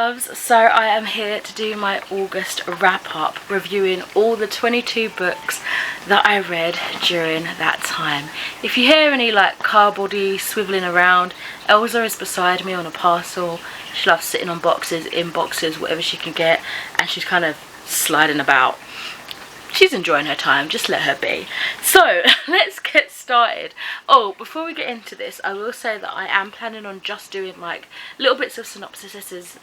loves, so I am here to do my August wrap up, reviewing all the 22 books that I read during that time. If you hear any like cardboardy swiveling around, Elsa is beside me on a parcel. She loves sitting on boxes, in boxes, whatever she can get, and she's kind of sliding about. She's enjoying her time, just let her be. So let's get started. Oh, before we get into this, I will say that I am planning on just doing like little bits of synopsises,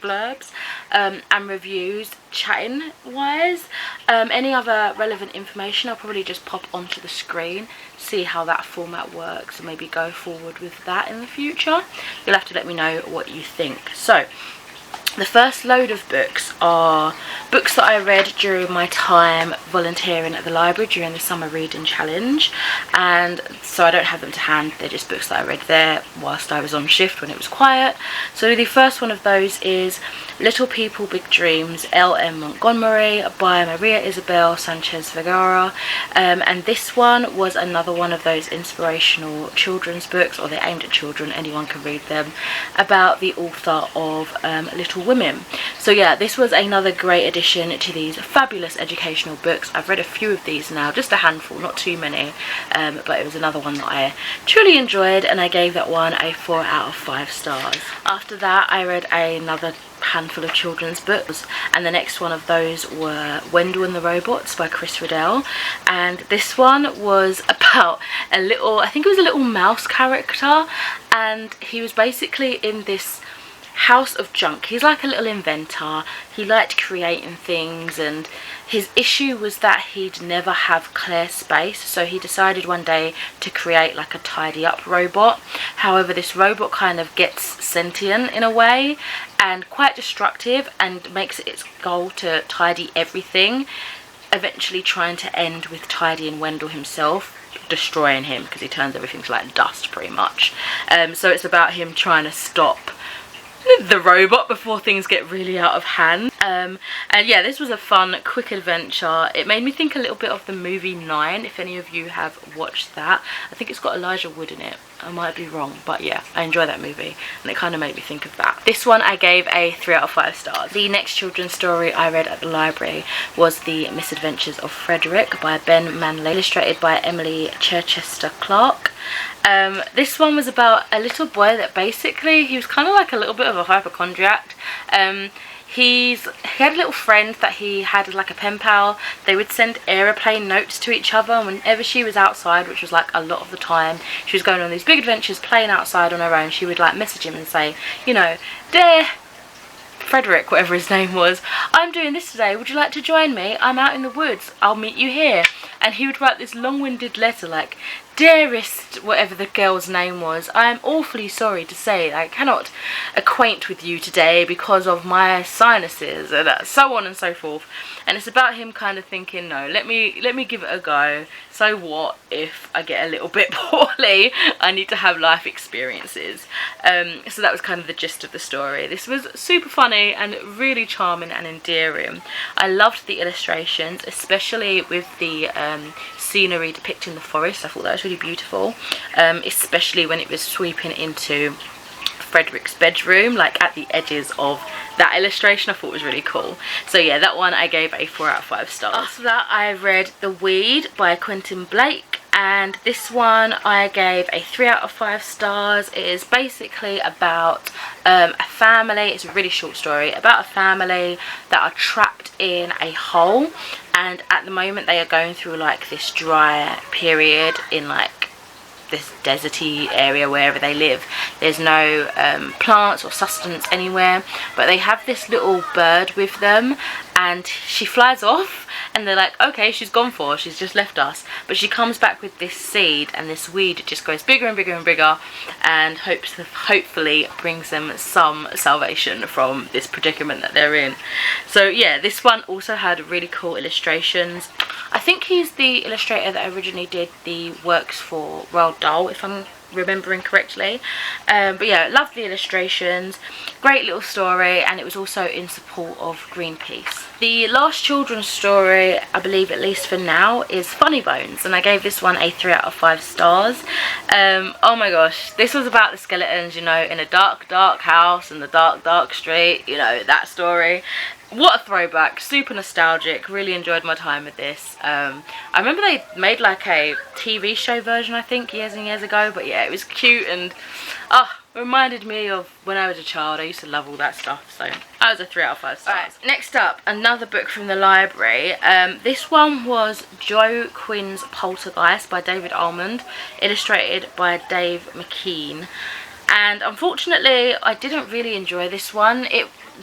blurbs, and reviews, chatting wise. Any other relevant information I'll probably just pop onto the screen, see how that format works, and maybe go forward with that in the future. You'll have to let me know what you think. So the first load of books are books that I read during my time volunteering at the library during the summer reading challenge, and so I don't have them to hand, they're just books that I read there whilst I was on shift when it was quiet. So the first one of those is Little People Big Dreams, L.M. Montgomery by Maria Isabel Sanchez Vergara, and this one was another one of those inspirational children's books, or they're aimed at children, anyone can read them, about the author of Little Women. So yeah, this was another great addition to these fabulous educational books. I've read a few of these now, just a handful, not too many, but it was another one that I truly enjoyed, and I gave that one a 4 out of 5 stars. After that I read another handful of children's books, and the next one of those were Wendell and the Robots by Chris Riddell, and this one was about a little, I think it was a little mouse character, and he was basically in this house of junk. He's like a little inventor, he liked creating things, and his issue was that he'd never have clear space, so he decided one day to create like a tidy up robot. However, this robot kind of gets sentient in a way and quite destructive, and makes it its goal to tidy everything, eventually trying to end with tidying Wendell himself, destroying him because he turns everything to like dust pretty much. So it's about him trying to stop the robot before things get really out of hand. And yeah, this was a fun, quick adventure. It made me think a little bit of the movie 9, if any of you have watched that. I think it's got Elijah Wood in it. I might be wrong, but yeah, I enjoy that movie, and it kind of made me think of that. This one I gave a 3 out of 5 stars. The next children's story I read at the library was The Misadventures of Frederick by Ben Manley, illustrated by Emily Chichester Clark. This one was about a little boy that basically, he was kind of like a little bit of a hypochondriac. He had a little friend that he had like a pen pal. They would send aeroplane notes to each other, and whenever she was outside, which was like a lot of the time, she was going on these big adventures playing outside on her own, she would like message him and say, you know, "Dear Frederick," whatever his name was, "I'm doing this today, would you like to join me? I'm out in the woods, I'll meet you here." And he would write this long-winded letter like, "Dearest," whatever the girl's name was, "I am awfully sorry to say I cannot acquaint with you today because of my sinuses," and so on and so forth. And it's about him kind of thinking, no, let me give it a go. So what if I get a little bit poorly? I need to have life experiences. So that was kind of the gist of the story. This was super funny and really charming and endearing. I loved the illustrations, especially with the scenery depicting the forest. I thought that was really beautiful, especially when it was sweeping into Frederick's bedroom, like at the edges of that illustration. I thought it was really cool. So yeah, that one I gave a 4 out of 5 stars. After that I read The Weed by Quentin Blake, and this one I gave a 3 out of 5 stars. It is basically about a family, it's a really short story, about a family that are trapped in a hole, and at the moment they are going through like this dry period in like this deserty area wherever they live. There's no plants or sustenance anywhere, but they have this little bird with them, and she flies off, and they're like, okay, she's gone for, she's just left us, but she comes back with this seed, and this weed just goes bigger and bigger and bigger, and hopefully brings them some salvation from this predicament that they're in. So yeah, this one also had really cool illustrations. I think he's the illustrator that originally did the works for Roald Dahl, if I'm remembering correctly. But yeah, lovely illustrations, great little story, and it was also in support of Greenpeace. The last children's story, I believe, at least for now, is Funny Bones, and I gave this one a 3 out of 5 stars. Oh my gosh, this was about the skeletons, you know, in a dark, dark house in the dark, dark street, you know, that story. What a throwback, super nostalgic, really enjoyed my time with this. I remember they made like a TV show version, I think, years and years ago, but yeah, it was cute and reminded me of when I was a child. I used to love all that stuff, so that was a 3 out of 5 stars. Right, next up, another book from the library. This one was Joe Quinns Poltergeist by David Almond, illustrated by Dave McKean. And unfortunately, I didn't really enjoy this one.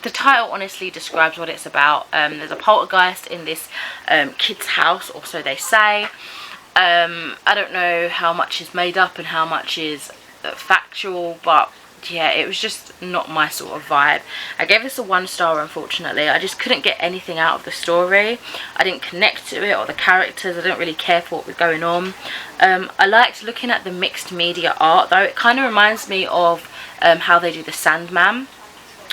The title honestly describes what it's about. There's a poltergeist in this kid's house, or so they say. I don't know how much is made up and how much is factual, but yeah, it was just not my sort of vibe. I gave this a 1 star, unfortunately. I just couldn't get anything out of the story. I didn't connect to it or the characters. I didn't really care for what was going on. I liked looking at the mixed media art, though. It kind of reminds me of how they do the Sandman,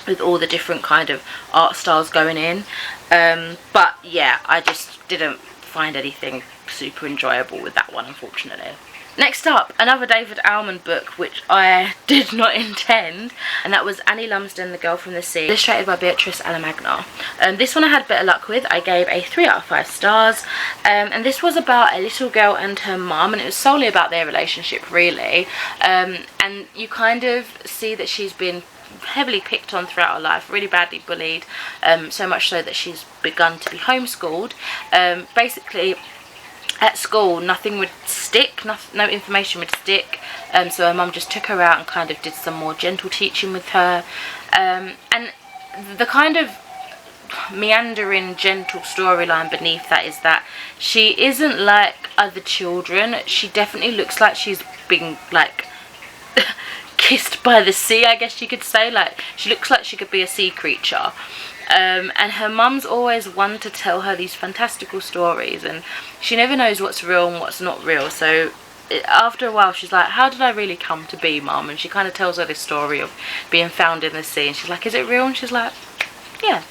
with all the different kind of art styles going in. But yeah, I just didn't find anything super enjoyable with that one, unfortunately. Next up, another David Almond book, which I did not intend, and that was Annie Lumsden, The Girl from the Sea, illustrated by Beatrice Alamagna. This one I had better luck with. I gave a 3 out of 5 stars, and this was about a little girl and her mum, and it was solely about their relationship, really. And you kind of see that she's been heavily picked on throughout her life, really badly bullied, so much so that she's begun to be homeschooled. Basically, at school, nothing would stick, no information would stick, so her mum just took her out and kind of did some more gentle teaching with her. And the kind of meandering, gentle storyline beneath that is that she isn't like other children. She definitely looks like she's been, like, kissed by the sea, I guess you could say. Like, she looks like she could be a sea creature. And her mum's always one to tell her these fantastical stories, and she never knows what's real and what's not real. So after a while she's like, how did I really come to be, mum? And she kind of tells her this story of being found in the sea, and she's like, is it real? And she's like, yeah.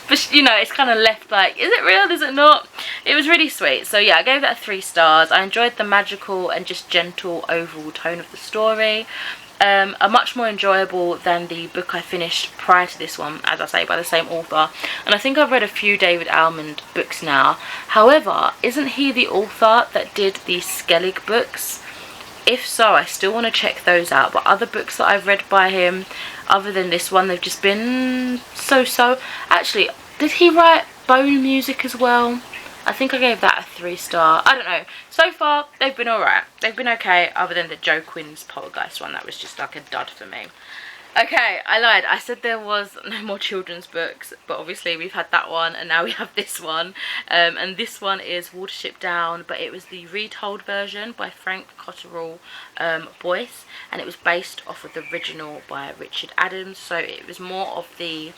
But you know, it's kind of left like, is it real, is it not? It was really sweet. So yeah, I gave that a 3 stars. I enjoyed the magical and just gentle overall tone of the story. Are much more enjoyable than the book I finished prior to this one, as I say, by the same author. And I think I've read a few David Almond books now. However, isn't he the author that did the Skellig books? If so, I still want to check those out. But other books that I've read by him, other than this one, they've just been so-so. Actually, did he write Bone Music as well? I think I gave that a 3 star. I don't know. So far, they've been alright. They've been okay, other than the Joe Quinns Poltergeist one. That was just like a dud for me. Okay, I lied. I said there was no more children's books, but obviously we've had that one, and now we have this one. And this one is Watership Down, but it was the retold version by Frank Cotterill Boyce, and it was based off of the original by Richard Adams. So it was more of the...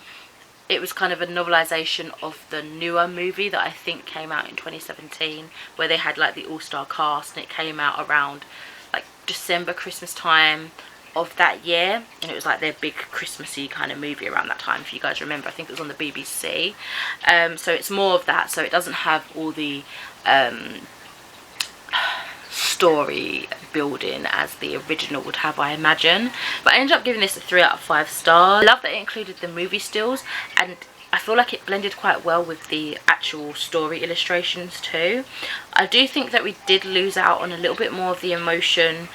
It was kind of a novelisation of the newer movie that I think came out in 2017, where they had like the all-star cast, and it came out around like December, Christmas time of that year, and it was like their big Christmassy kind of movie around that time, if you guys remember. I think it was on the BBC. So it's more of that, so it doesn't have all the story building as the original would have, I imagine. But I ended up giving this a 3 out of 5 stars. I love that it included the movie stills, and I feel like it blended quite well with the actual story illustrations too. I do think that we did lose out on a little bit more of the emotion,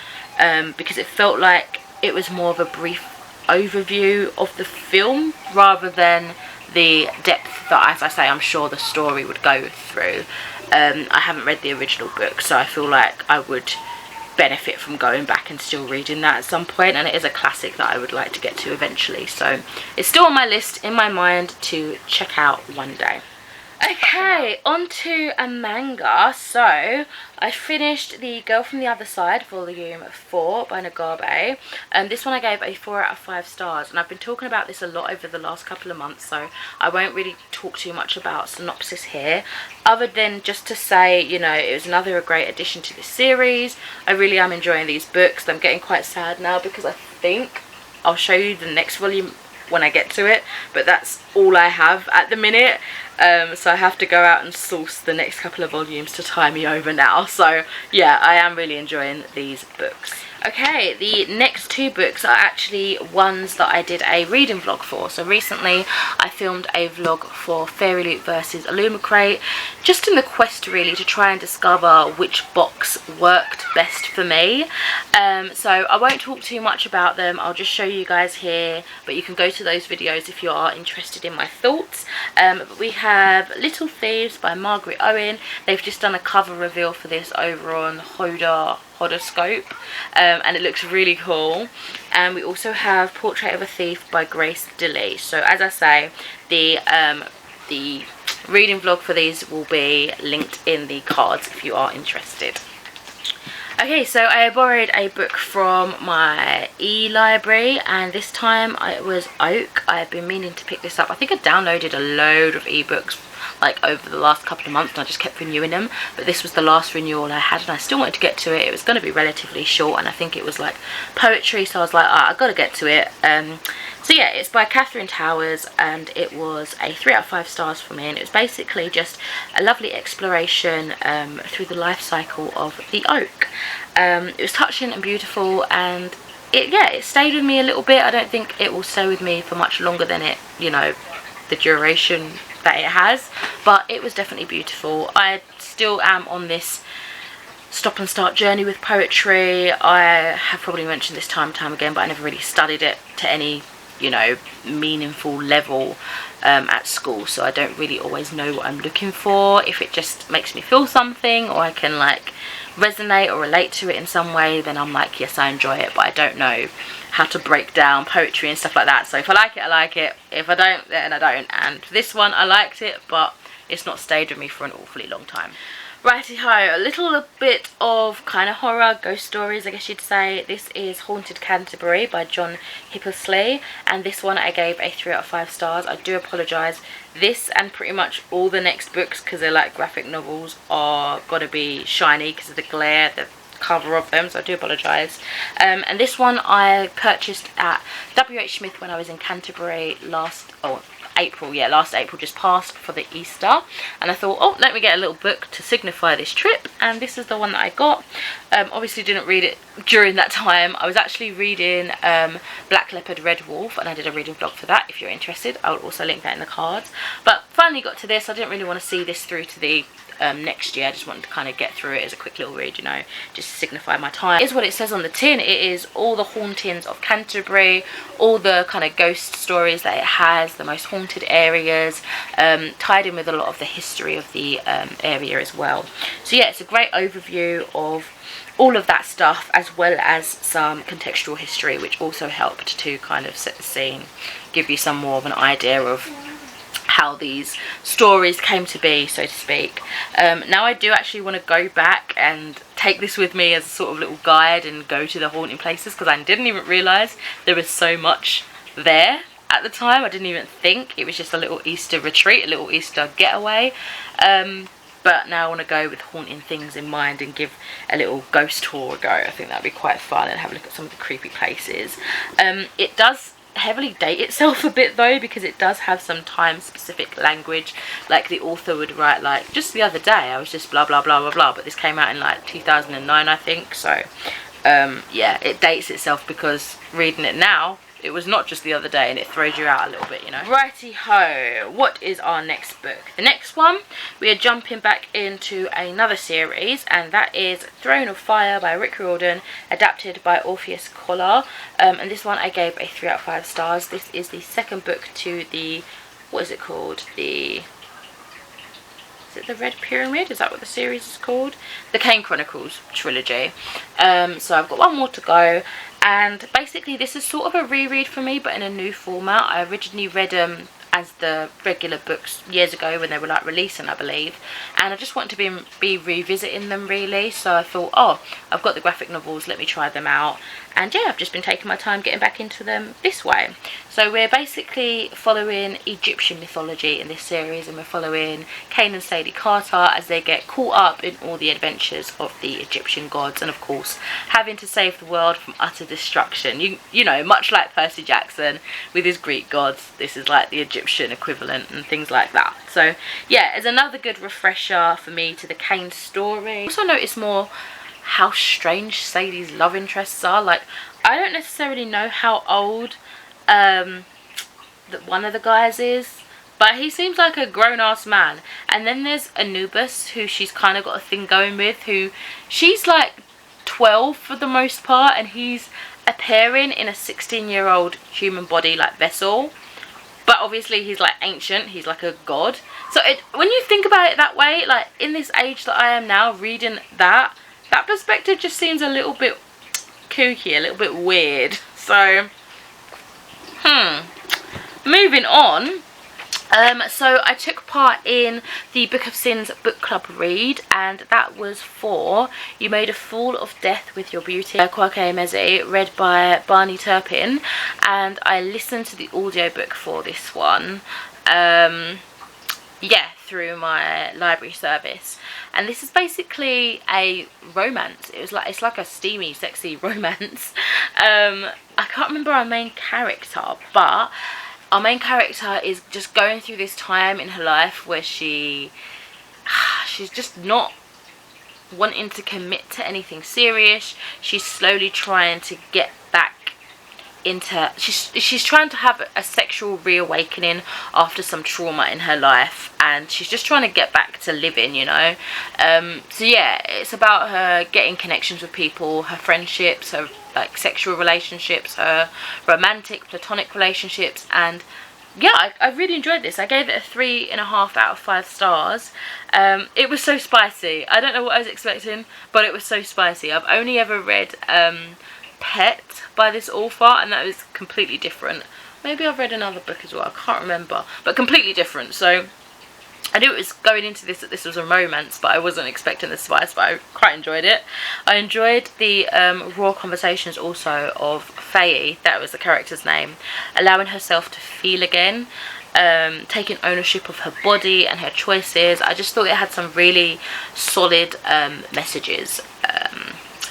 because it felt like it was more of a brief overview of the film rather than the depth that, as I say, I'm sure the story would go through. I haven't read the original book, so I feel like I would benefit from going back and still reading that at some point, and it is a classic that I would like to get to eventually, so it's still on my list in my mind to check out one day. Okay, on to a manga. So I finished The Girl from the Other Side, volume 4 by Nagabe. This one I gave a 4 out of 5 stars, and I've been talking about this a lot over the last couple of months, so I won't really talk too much about synopsis here, other than just to say, you know, it was another great addition to the series. I really am enjoying these books. I'm getting quite sad now because I think I'll show you the next volume when I get to it, but that's all I have at the minute. so I have to go out and source the next couple of volumes to tie me over now. So yeah, I am really enjoying these books. Okay, the next 2 books are actually ones that I did a reading vlog for. So recently I filmed a vlog for Fairy Loot versus Illumicrate, just in the quest really to try and discover which box worked best for me. So I won't talk too much about them, I'll just show you guys here, but you can go to those videos if you are interested in my thoughts. But we have Little Thieves by Margaret Owen. They've just done a cover reveal for this over on Howdee-haie, and it looks really cool. And we also have Portrait of a Thief by Grace Dilly. So as I say, the reading vlog for these will be linked in the cards if you are interested. Okay, so I borrowed a book from my e-library, and this time it was Oak. I've been meaning to pick this up. I think I downloaded a load of ebooks like over the last couple of months and I just kept renewing them, but this was the last renewal I had and I still wanted to get to it. It was going to be relatively short and I think it was like poetry, so I was like, I've got to get to it. So yeah, it's by Catherine Towers and it was a 3 out of 5 stars for me, and it was basically just a lovely exploration through the life cycle of the oak. It was touching and beautiful, and it stayed with me a little bit. I don't think it will stay with me for much longer than it, you know, the duration that it has, but it was definitely beautiful. I still am on this stop and start journey with poetry. I have probably mentioned this time and time again, but I never really studied it to any, you know, meaningful level at school, so I don't really always know what I'm looking for. If it just makes me feel something, or I can like resonate or relate to it in some way, then I'm like, yes, I enjoy it, but I don't know how to break down poetry and stuff like that. So if I like it, I like it. If I don't, then I don't. And this one, I liked it, but it's not stayed with me for an awfully long time. Righty-ho, a little bit of kind of horror, ghost stories, I guess you'd say. This is Haunted Canterbury by John Hippersley, and this one I gave a 3 out of 5 stars. I do apologise. This and pretty much all the next books, because they're like graphic novels, are got to be shiny because of the glare, the cover of them, so I do apologise. And this one I purchased at WH Smith when I was in Canterbury last April, just passed for the Easter, and I thought, oh, let me get a little book to signify this trip, and this is the one that I got. Obviously didn't read it during that time. I was actually reading Black Leopard Red Wolf, and I did a reading vlog for that if you're interested. I'll also link that in the cards. But finally got to this. I didn't really want to see this through to the next year. I just wanted to kind of get through it as a quick little read, you know, just to signify my time. Is what it says on the tin. It is all the hauntings of Canterbury, all the kind of ghost stories that it has, the most haunted areas, tied in with a lot of the history of the area as well. So yeah, it's a great overview of all of that stuff, as well as some contextual history, which also helped to kind of set the scene, give you some more of an idea of how these stories came to be, so to speak. Now I do actually want to go back and take this with me as a sort of little guide and go to the haunting places, because I didn't even realise there was so much there at the time. I didn't even think it was just a little Easter retreat, a little Easter getaway. But now I want to go with haunting things in mind and give a little ghost tour a go. I think that'd be quite fun, and have a look at some of the creepy places. It does heavily date itself a bit though, because it does have some time specific language, like the author would write like, just the other day I was just blah blah blah blah blah, but this came out in like 2009 I think, so yeah, it dates itself, because reading it now, it was not just the other day, and it throws you out a little bit, you know. Righty-ho, what is our next book? The next one, we are jumping back into another series, and that is Throne of Fire by Rick Riordan, adapted by Orpheus Collar. And this one I gave a 3 out of 5 stars. This is the second book to the, what is it called? Is it the Red Pyramid? Is that what the series is called? The Kane Chronicles trilogy. So I've got one more to go. And basically this is sort of a reread for me, but in a new format. I originally read them as the regular books years ago when they were like releasing, I believe, and I just wanted to be revisiting them really. So I thought, oh, I've got the graphic novels, let me try them out. And yeah, I've just been taking my time getting back into them this way. So we're basically following Egyptian mythology in this series, and we're following Kane and Sadie Carter as they get caught up in all the adventures of the Egyptian gods, and of course having to save the world from utter destruction. You know, much like Percy Jackson with his Greek gods, this is like the Egyptian Egyptian equivalent and things like that. So yeah, it's another good refresher for me to the Kane story. I also noticed more how strange Sadie's love interests are. Like, I don't necessarily know how old that one of the guys is, but he seems like a grown-ass man. And then there's Anubis, who she's kind of got a thing going with, who she's like 12 for the most part, and he's appearing in a 16-year-old human body like vessel, but obviously he's like ancient, he's like a god. So when you think about it that way, like in this age that I am now, reading that perspective just seems a little bit kooky, a little bit weird. So moving on. So I took part in the Book of Sins book club read, and that was for You Made a Fool of Death with Your Beauty, HardcoreCupcakeHailstorm, read by Barney Turpin, and I listened to the audiobook for this one, yeah, through my library service. And this is basically a romance. It's like a steamy, sexy romance. I can't remember our main character, but our main character is just going through this time in her life where she's just not wanting to commit to anything serious. She's slowly trying to get back into, she's trying to have a sexual reawakening after some trauma in her life, and she's just trying to get back to living, you know. So yeah, it's about her getting connections with people, her friendships, her like sexual relationships, her romantic platonic relationships. And yeah, I really enjoyed this. I gave it a 3.5 out of 5 stars. It was so spicy. I don't know what I was expecting, but it was so spicy. I've only ever read Pet by this author, and that was completely different. Maybe I've read another book as well, I can't remember, but completely different. So I knew it was going into this that this was a romance, but I wasn't expecting the spice, but I quite enjoyed it. I enjoyed the raw conversations also of Faye, that was the character's name, allowing herself to feel again, taking ownership of her body and her choices. I just thought it had some really solid messages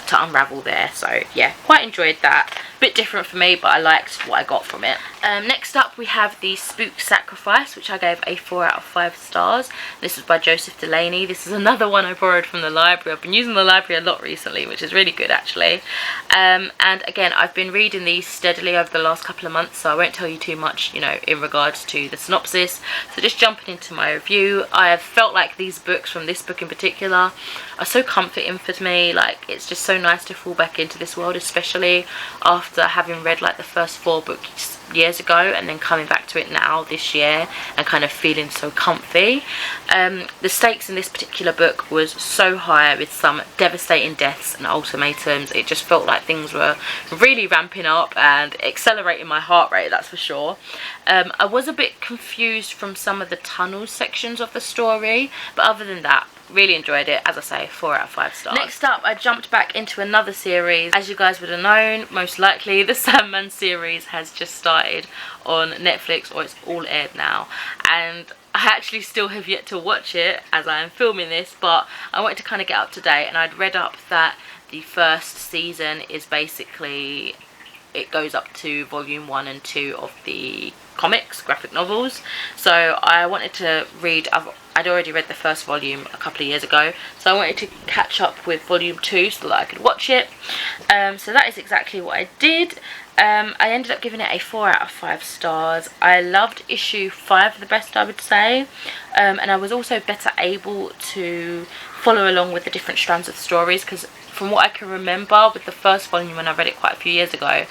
to unravel there. So yeah, quite enjoyed that. Bit different for me, but I liked what I got from it. Next up we have the Spook Sacrifice, which I gave a 4 out of 5 stars. This was by Joseph Delaney. This is another one I borrowed from the library. I've been using the library a lot recently, which is really good actually. And again, I've been reading these steadily over the last couple of months, so I won't tell you too much, you know, in regards to the synopsis. So just jumping into my review, I have felt like these books, from this book in particular, are so comforting for me. Like, it's just so nice to fall back into this world, especially after having read like the first 4 books years ago and then coming back to it now this year and kind of feeling so comfy. The stakes in this particular book was so high, with some devastating deaths and ultimatums. It just felt like things were really ramping up and accelerating my heart rate, that's for sure. I was a bit confused from some of the tunnel sections of the story, but other than that, really enjoyed it. As I say, 4 out of 5 stars. Next up, I jumped back into another series. As you guys would have known, most likely the Sandman series has just started on Netflix, or it's all aired now, and I actually still have yet to watch it as I am filming this, but I wanted to kind of get up to date, and I'd read up that the first season is basically, it goes up to volume 1 and 2 of the comics, graphic novels. So I wanted to read, I'd already read the first volume a couple of years ago, so I wanted to catch up with volume 2 so that I could watch it. So that is exactly what I did. I ended up giving it a 4 out of 5 stars. I loved issue 5 the best, I would say, and I was also better able to follow along with the different strands of stories, because from what I can remember with the first volume, when I read it quite a few years ago,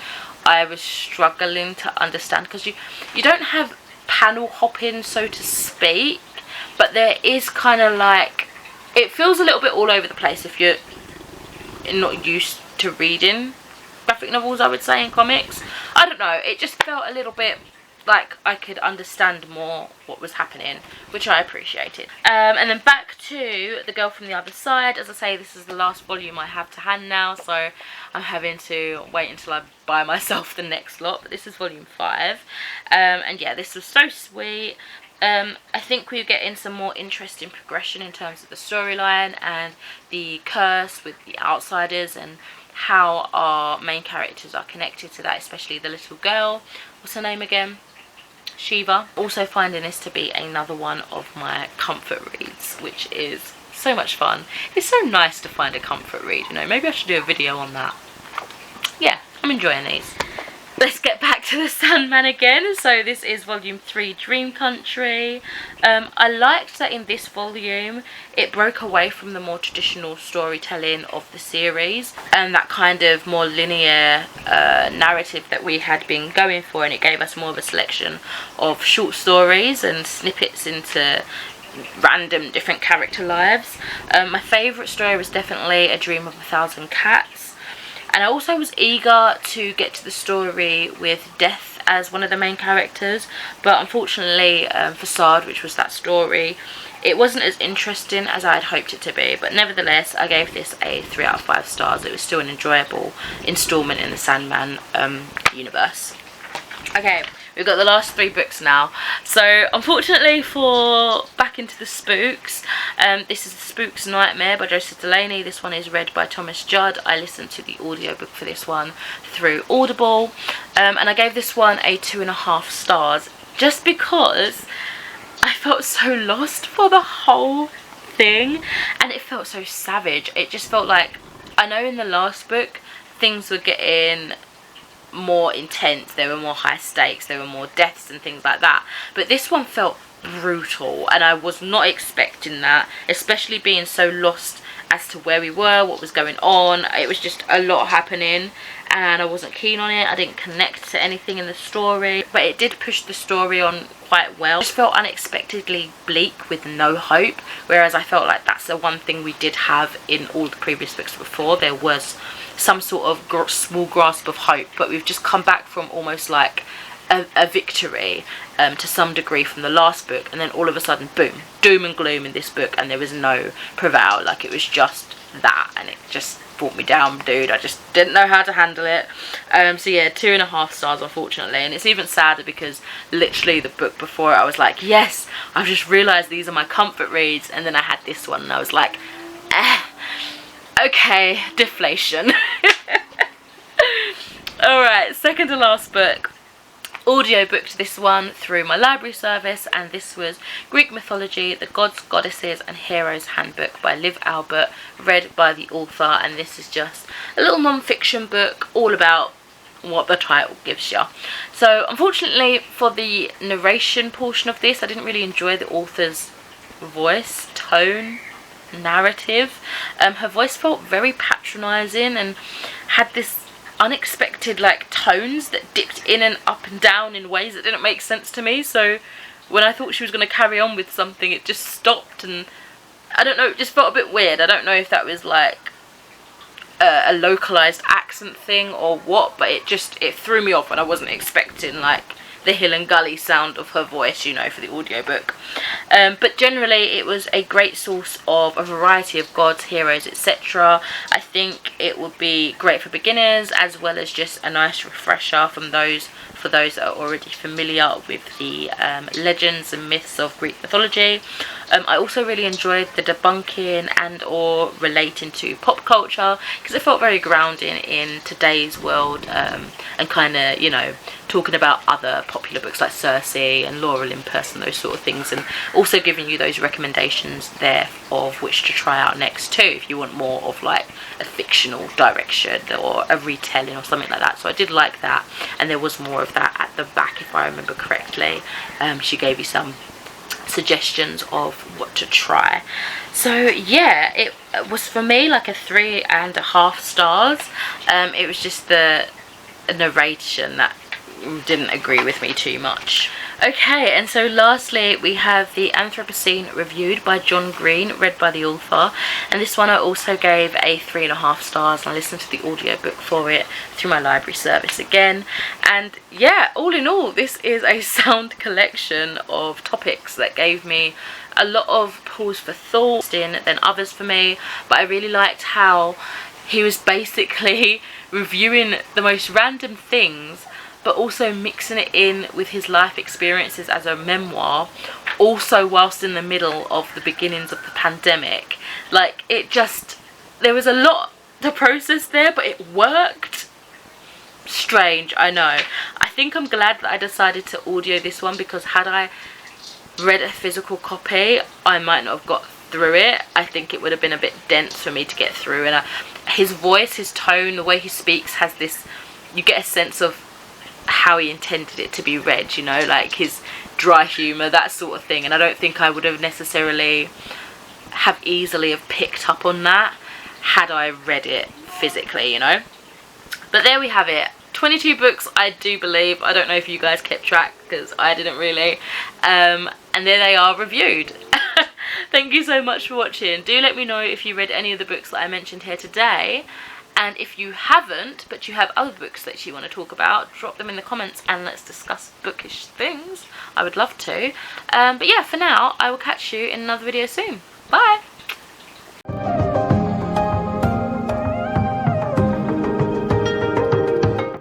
I was struggling to understand, because you don't have panel hopping, so to speak, but there is kind of like, it feels a little bit all over the place if you're not used to reading graphic novels, I would say, in comics. I don't know, it just felt a little bit like I could understand more what was happening, which I appreciated. And then back to The Girl from the Other Side. As I say, this is the last volume I have to hand now, so I'm having to wait until I buy myself the next lot, but this is volume 5. And yeah, this was so sweet. I think we're getting some more interesting progression in terms of the storyline and the curse with the outsiders, and how our main characters are connected to that, especially the little girl. What's her name again? Shiva. Also finding this to be another one of my comfort reads, which is so much fun. It's so nice to find a comfort read, you know. Maybe I should do a video on that. Yeah, I'm enjoying these. Let's get back to the Sandman again. So this is volume 3, Dream Country. I liked that in this volume it broke away from the more traditional storytelling of the series and that kind of more linear narrative that we had been going for, and it gave us more of a selection of short stories and snippets into random different character lives. My favourite story was definitely A Dream of a Thousand Cats. And I also was eager to get to the story with Death as one of the main characters, but unfortunately Facade, which was that story, it wasn't as interesting as I had hoped it to be. But nevertheless, I gave this a 3 out of 5 stars. It was still an enjoyable installment in the Sandman universe. Okay, we've got the last 3 books now. So unfortunately for Back Into the Spooks, this is the Spooks Nightmare by Joseph Delaney. This one is read by Thomas Judd. I listened to the audiobook for this one through Audible, and I gave this one a 2.5 stars just because I felt so lost for the whole thing, and it felt so savage. It just felt like, I know in the last book things were getting more intense, there were more high stakes, there were more deaths and things like that, but this one felt brutal, and I was not expecting that, especially being so lost as to where we were, what was going on. It was just a lot happening and I wasn't keen on it. I didn't connect to anything in the story, but it did push the story on quite well. It just felt unexpectedly bleak with no hope, whereas I felt like that's the one thing we did have in all the previous books before. There was some sort of small grasp of hope, but we've just come back from almost like a victory to some degree from the last book, and then all of a sudden, boom, doom and gloom in this book, and there was no prevail. Like, it was just that, and it just brought me down, dude. I just didn't know how to handle it. So yeah, 2.5 stars unfortunately. And it's even sadder because literally the book before it I was like, yes, I've just realised these are my comfort reads, and then I had this one and I was like, okay, deflation. Alright, second to last book. Audiobooked this one through my library service, and this was Greek Mythology, The Gods, Goddesses and Heroes Handbook by Liv Albert, read by the author. And this is just a little non-fiction book all about what the title gives you. So unfortunately for the narration portion of this, I didn't really enjoy the author's voice, tone, narrative. Her voice felt very patronising and had this unexpected like tones that dipped in and up and down in ways that didn't make sense to me. So when I thought she was going to carry on with something, it just stopped, and I don't know, it just felt a bit weird. I don't know if that was like a localized accent thing or what, but it threw me off, and I wasn't expecting like the hill and gully sound of her voice, you know, for the audiobook. But generally it was a great source of a variety of gods, heroes, etc. I think it would be great for beginners, as well as just a nice refresher for those that are already familiar with the legends and myths of Greek mythology. I also really enjoyed the debunking and or relating to pop culture, because it felt very grounding in today's world, and kind of, you know, talking about other popular books like Circe and Lore Olympus and those sort of things, and also giving you those recommendations there of which to try out next too, if you want more of like a fictional direction or a retelling or something like that. So I did like that, and there was more of that at the back if I remember correctly. She gave you some suggestions of what to try. So yeah, it was for me like a 3.5 stars. It was just the narration that didn't agree with me too much. Okay, and so lastly we have the Anthropocene reviewed by John Green, read by the author, and this one I also gave a 3.5 stars, and I listened to the audiobook for it through my library service again. And yeah, all in all, this is a sound collection of topics that gave me a lot of pause for thought than others for me, but I really liked how he was basically reviewing the most random things but also mixing it in with his life experiences as a memoir, also whilst in the middle of the beginnings of the pandemic. Like, it just, there was a lot to process there, but it worked. Strange, I know. I think I'm glad that I decided to audio this one, because had I read a physical copy, I might not have got through it. I think it would have been a bit dense for me to get through, and his voice, his tone, the way he speaks has this, you get a sense of how he intended it to be read, you know, like his dry humour, that sort of thing, and I don't think I would have necessarily have easily have picked up on that had I read it physically, you know. But there we have it, 22 books, I do believe. I don't know if you guys kept track, because I didn't really, and there they are reviewed. Thank you so much for watching. Do let me know if you read any of the books that I mentioned here today, and if you haven't but you have other books that you want to talk about, drop them in the comments and let's discuss bookish things. I would love to. But yeah, for now I will catch you in another video soon.